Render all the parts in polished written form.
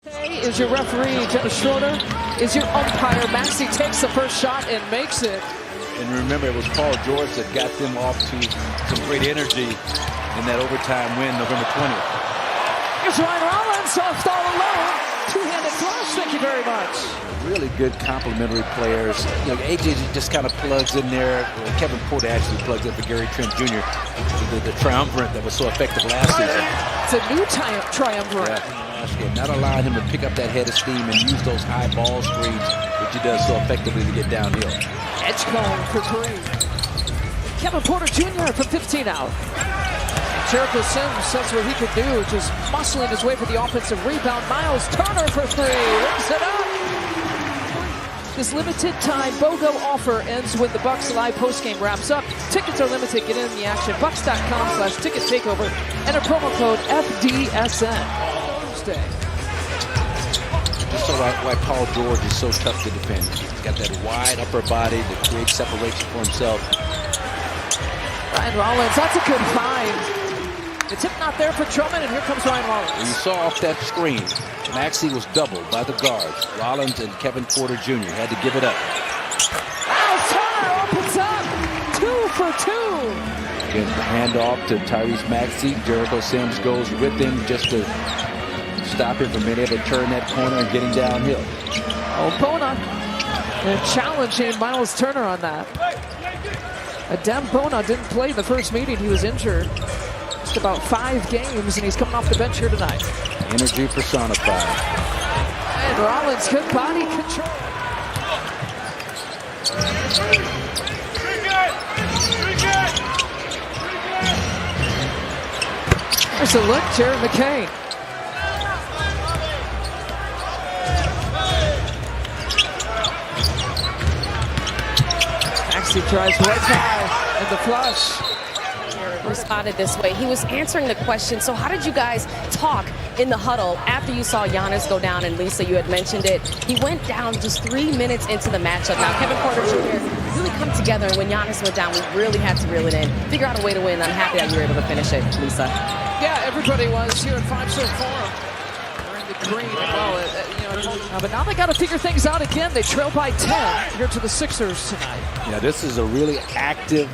Is your referee, Dennis Schroeder, is your umpire. Maxey takes the first shot and makes it. And remember, it was Paul George that got them off to some great energy in that overtime win November 20th. Here's Ryan Rollins, soft all alone. Two-handed flush, thank you very much. Really good complementary players. You know, AJ just kind of plugs in there. Kevin Porter actually plugs in for Gary Trent Jr., the triumvirate that was so effective last season. It's a new triumvirate. Yeah. Not allowing him to pick up that head of steam and use those high ball screens, which he does so effectively to get downhill. Edgecombe for three. Kevin Porter Jr. from 15 out. Jericho Sims says what he can do, just muscling his way for the offensive rebound. Miles Turner for three, rips it up. This limited time BOGO offer ends when the Bucks Live postgame wraps up. Tickets are limited. Get in the action. Bucks.com/ticket takeover. Enter promo code FDSN. That's why Paul George is so tough to defend. He's got that wide upper body to create separation for himself. Ryan Rollins, that's a good find. The tip not there for Drummond, and here comes Ryan Rollins. You saw off that screen, Maxey was doubled by the guards. Rollins and Kevin Porter Jr. had to give it up. Miles Turner opens up. 2 for 2. Again, the handoff to Tyrese Maxey. Jericho Sims goes with him just to stop him from being able to turn that corner and getting downhill. Bona challenging Miles Turner on that. Adem Bona didn't play in the first meeting. He was injured. Just about 5 games, and he's coming off the bench here tonight. Energy personified. And Rollins, good body control. There's a look, Jared McCain. Maxey tries right high in the flush. Responded this way. He was answering the question. So how did you guys talk in the huddle after you saw Giannis go down? And Lisa, you had mentioned it. He went down just 3 minutes into the matchup. Now Kevin Porter Jr. really come together, and when Giannis went down, we really had to reel it in, figure out a way to win. I'm happy that you were able to finish it, Lisa. Yeah, everybody was here at 5-Star Forum. We're in the green. Well, but now they got to figure things out again. They trail by 10 here to the Sixers tonight. Yeah, this is a really active,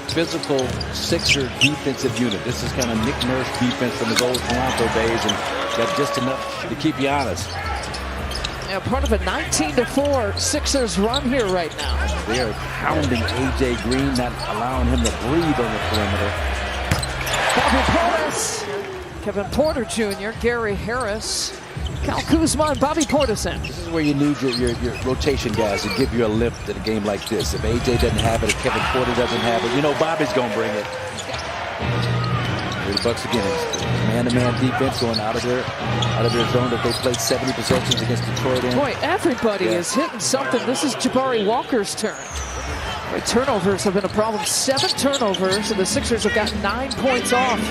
physical Sixer defensive unit. This is kind of Nick Nurse defense from the old Toronto days, and got just enough to keep you honest. Yeah, part of a 19-4 Sixers run here right now. They are pounding AJ Green, not allowing him to breathe on the perimeter. Bobby Portis, Kevin Porter Jr., Gary Harris, Cal Kuzma, and Bobby Portison. This is where you need your rotation guys to give you a lift in a game like this. If AJ doesn't have it, if Kevin Porter doesn't have it, you know Bobby's going to bring it. Here the Bucks again. Man-to-man defense going out of their zone that they played 70 possessions against Detroit in. Boy, everybody is hitting something. This is Jabari Walker's turn. Turnovers have been a problem. 7 turnovers, and the Sixers have got 9 points off.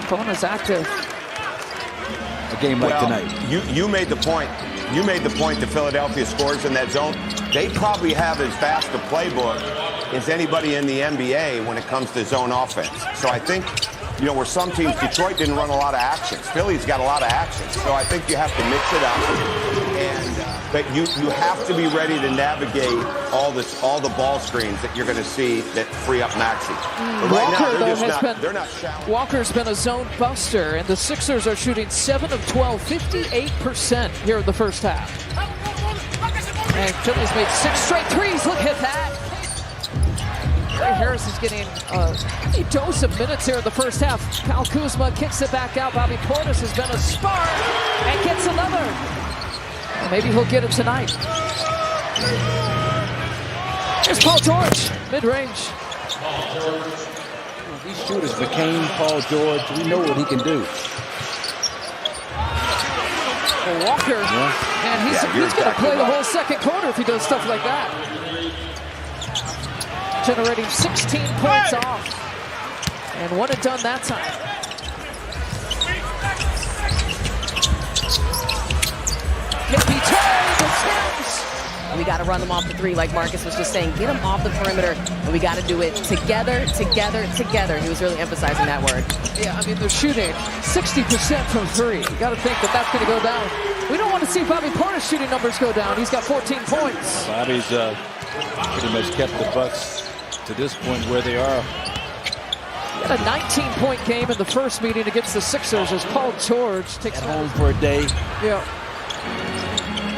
Bona's active. A game like tonight. You made the point. You made the point that Philadelphia scores in that zone. They probably have as fast a playbook as anybody in the NBA when it comes to zone offense. So I think, where some teams, Detroit didn't run a lot of actions. Philly's got a lot of actions. So I think you have to mix it up. But you have to be ready to navigate all the ball screens that you're going to see that free up Maxey. Walker's been a zone buster, and the Sixers are shooting 7 of 12, 58% here in the first half. And Philly's made 6 straight threes. Look at that. Gary Harris is getting a heavy dose of minutes here in the first half. Cal Kuzma kicks it back out. Bobby Portis has been a spark and gets another. Well, maybe he'll get it tonight. Here's Paul George, mid-range. These shooters, McCain, Paul George, we know what he can do. Well, Walker, man, he's going to play the whole second quarter if he does stuff like that. Generating 16 points off. And one and done that time. Can be turned. and we got to run them off the three, like Marcus was just saying. Get them off the perimeter, and we got to do it together, together, together. He was really emphasizing that word. Yeah, I mean, they're shooting 60% from three. You got to think that that's going to go down. We don't want to see Bobby Portis' shooting numbers go down. He's got 14 points. Bobby's pretty much kept the Bucks to this point where they are. He had a 19-point game in the first meeting against the Sixers as Paul George takes Home for a day. Yeah.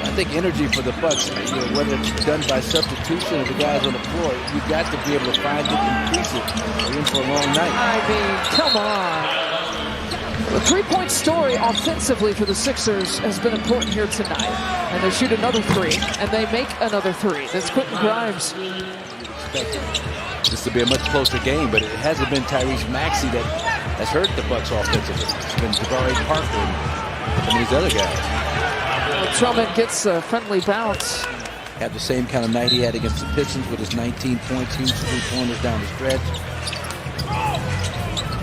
I think energy for the Bucks, whether it's done by substitution or the guys on the floor, you've got to be able to find it and increase it. We're in for a long night. I mean, come on. The three-point story offensively for the Sixers has been important here tonight. And they shoot another three, and they make another three. That's Quentin Grimes. This to be a much closer game, but it hasn't been Tyrese Maxey that has hurt the Bucks offensively. It's been Jabari Parker and these other guys. Drummond gets a friendly bounce. Had the same kind of night he had against the Pistons with his 19 points, huge three-pointers down the stretch.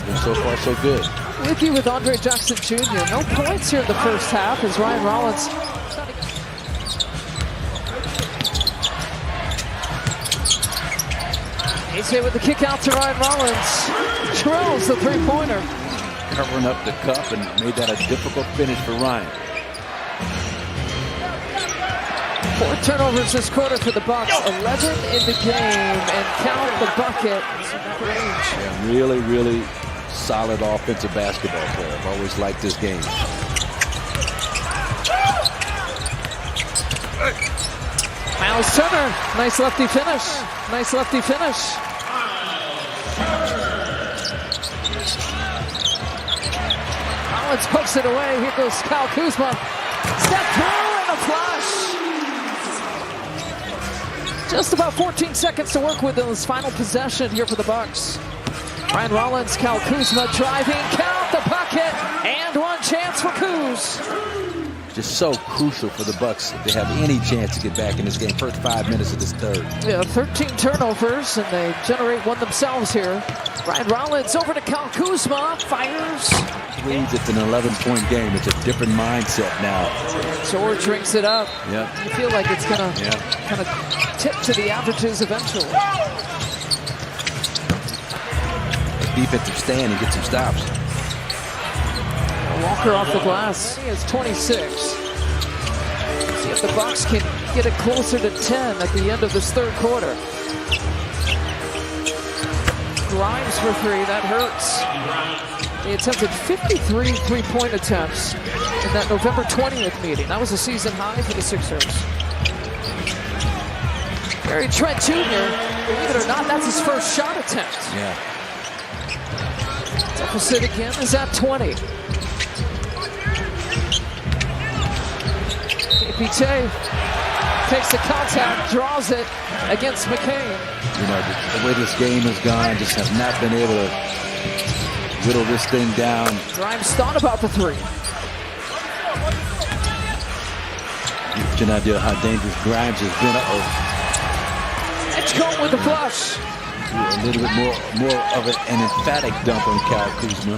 And so far, so good. With you with Andre Jackson Jr. No points here in the first half as Ryan Rollins. He's hit with the kick out to Ryan Rollins. Drills the three-pointer. Covering up the cup and made that a difficult finish for Ryan. 4 turnovers this quarter for the Bucks. 11 in the game, and count the bucket. Yeah, really, really solid offensive basketball player. I've always liked this game. Miles Turner, nice lefty finish. Nice lefty finish. Rollins pokes it away. Here goes Kyle Kuzma. Step through and a flush. Just about 14 seconds to work with in this final possession here for the Bucks. Ryan Rollins, Kyle Kuzma driving, count the bucket, and one chance for Kuz. Just so crucial for the Bucks if they have any chance to get back in this game. First 5 minutes of this third. Yeah, 13 turnovers, and they generate one themselves here. Ryan Rollins over to Kyle Kuzma, fires. Leads, it's an 11-point game. It's a different mindset now. George rings it up. Yep. You feel like it's gonna kind of tip to the averages eventually. Defensive stand and get some stops. Walker off the glass. He has 26. See if the Bucks can get it closer to 10 at the end of this third quarter. Grimes for three, that hurts. They attempted 53 three-point attempts in that November 20th meeting. That was a season high for the Sixers. Gary Trent Jr., believe it or not, that's his first shot attempt. Yeah. Deficit again is at 20. KPJ takes the contact, draws it against McCain. You know, the way this game has gone, just have not been able to whittle this thing down. Grimes thought about the three. Gives you an idea how dangerous Grimes has been. Edgecombe with the flush. A little bit more of an emphatic dump on Kyle Kuzma.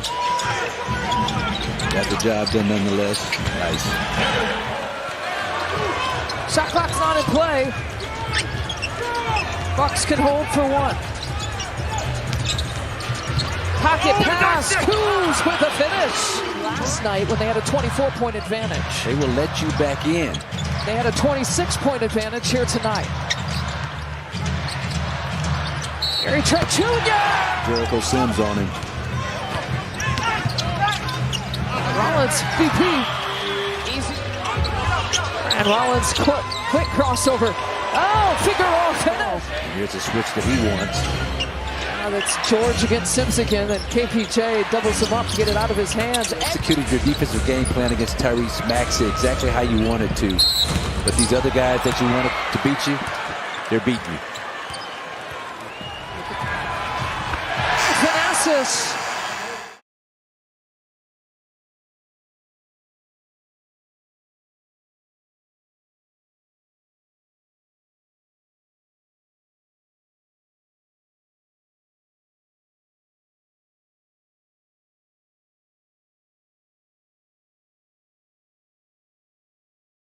Got the job done nonetheless. Nice. Shot clock's not in play. Bucks can hold for one. Pocket pass. Kuz with the finish. Last night when they had a 24-point advantage. They will let you back in. They had a 26-point advantage here tonight. Gary Trent Jr. Jericho Sims on him. Rollins, VP. Easy. And Rollins, quick crossover. Oh, Figueroa finish. Here's a switch that he wants. Now that's George against Sims again, and KPJ doubles him up to get it out of his hands. Executed your defensive game plan against Tyrese Maxey exactly how you wanted to. But these other guys that you wanted to beat you, they're beating you. Thanasis